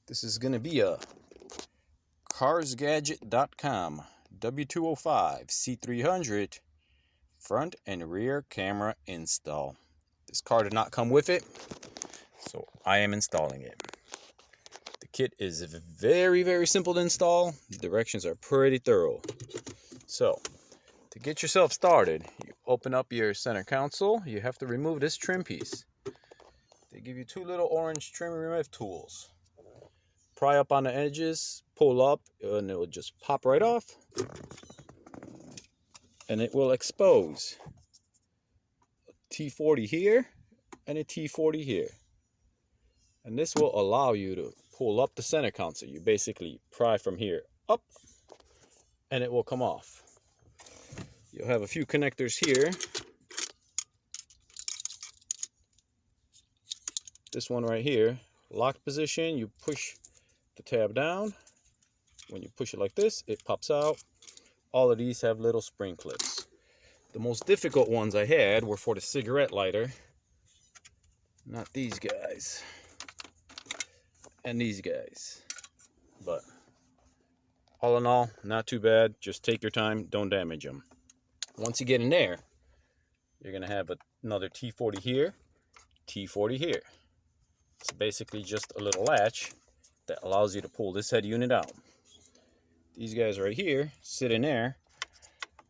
This is going to be a carsgadget.com W205 C300 front and rear camera install. This car did not come with it, so I am installing it. The kit is very simple to install. The directions are pretty thorough. So, to get yourself started, you open up your center console. You have to remove this trim piece. They give you two little orange trim remove tools. Pry up on the edges, pull up, and it will just pop right off. And it will expose a T40 here and a T40 here. And this will allow you to pull up the center console. You basically pry from here up, and it will come off. You'll have a few connectors here. This one right here, locked position, you push the tab down. When you push it like this, it pops out. All of these have little spring clips. The most difficult ones I had were for the cigarette lighter. Not these guys. And these guys. But all in all, not too bad. Just take your time, don't damage them. Once you get in there, you're going to have another T40 here, T40 here. It's basically just a little latch that allows you to pull this head unit out. These guys right here sit in there.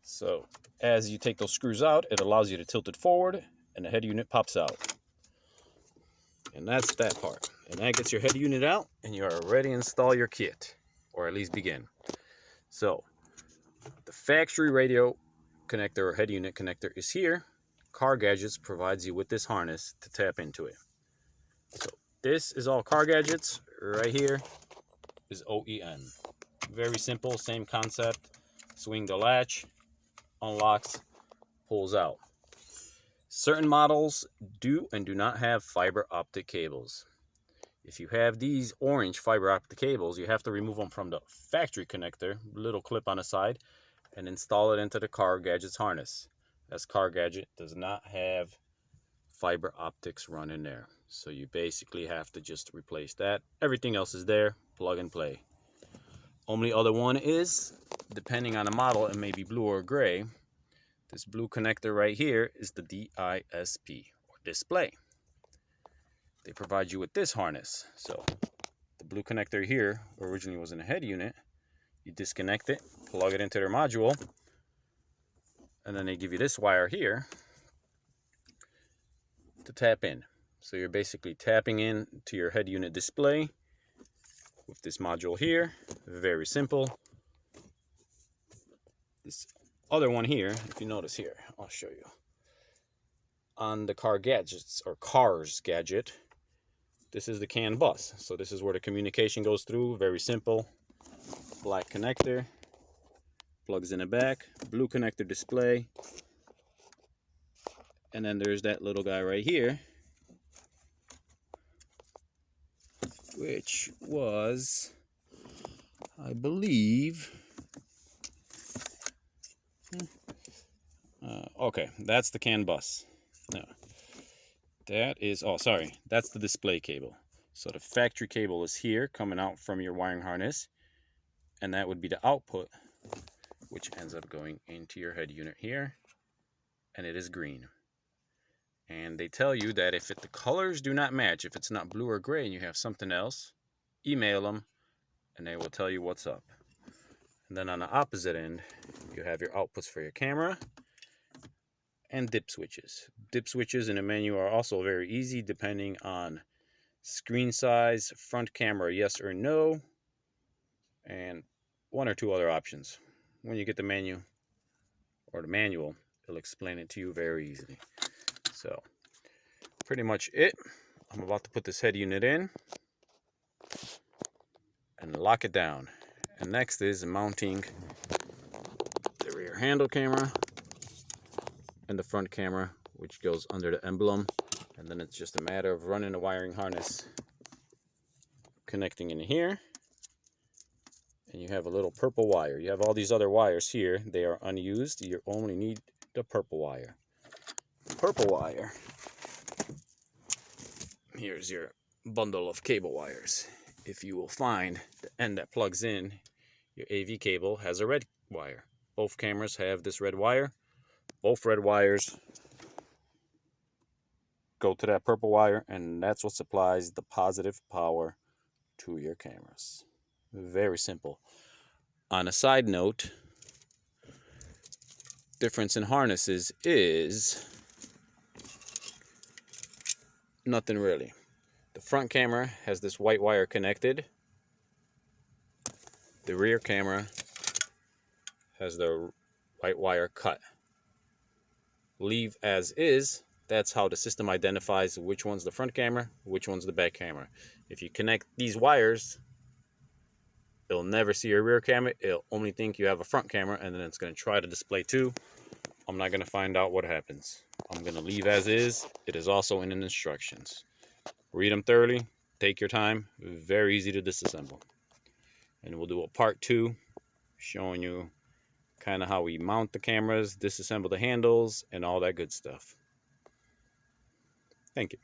So as you take those screws out, it allows you to tilt it forward and the head unit pops out. And that's that part. And that gets your head unit out and you are ready to install your kit, or at least begin. So the factory radio connector or head unit connector is here. Car Gadgets provides you with this harness to tap into it. So this is all Car Gadgets. Right here is OEM. Very simple, same concept. Swing the latch, unlocks, pulls out. Certain models do and do not have fiber optic cables. If you have these orange fiber optic cables, you have to remove them from the factory connector, little clip on the side, and install it into the Car Gadgets harness. As Car Gadget does not have fiber optics run in there. So you basically have to just replace that. Everything else is there, plug and play. Only other one is, depending on the model, it may be blue or gray. This blue connector right here is the DISP, or display. They provide you with this harness. So the blue connector here originally was in a head unit. You disconnect it, plug it into their module, and then they give you this wire here to tap in. So you're basically tapping in to your head unit display with this module here. Very simple. This other one here, if you notice here, I'll show you. On the Car Gadgets, or Cars Gadget, this is the CAN bus. So this is where the communication goes through. Very simple. Black connector, plugs in the back, blue connector display, and then there's that little guy right here, which was, I believe, okay, that's the CAN bus. No, that is, oh sorry, that's the display cable. So the factory cable is here coming out from your wiring harness, and that would be the output, which ends up going into your head unit here, and it is green. And they tell you that if the colors do not match, if it's not blue or gray and you have something else, email them and they will tell you what's up. And then on the opposite end, you have your outputs for your camera and dip switches. Dip switches in the menu are also very easy depending on screen size, front camera yes or no, and one or two other options. When you get the menu or the manual, it'll explain it to you very easily. So pretty much it. I'm about to put this head unit in and lock it down. And next is mounting the rear handle camera and the front camera, which goes under the emblem. And then it's just a matter of running the wiring harness, connecting in here. And you have a little purple wire. You have all these other wires here. They are unused. You only need the purple wire. The purple wire. Here's your bundle of cable wires. if you will find the end that plugs in your AV cable has a red wire. Both cameras have this red wire. Both red wires go to that purple wire, and that's what supplies the positive power to your cameras. Very simple. On a side note, difference in harnesses is nothing really. The front camera has this white wire connected. The rear camera has the white wire cut. Leave as is. That's how the system identifies which one's the front camera, which one's the back camera. If you connect these wires, it'll never see your rear camera. It'll only think you have a front camera, and then it's going to try to display two. I'm not going to find out what happens. I'm going to leave as is. It is also in the instructions. Read them thoroughly. Take your time. Very easy to disassemble. And we'll do a part 2 showing you kind of how we mount the cameras, disassemble the handles, and all that good stuff. Thank you.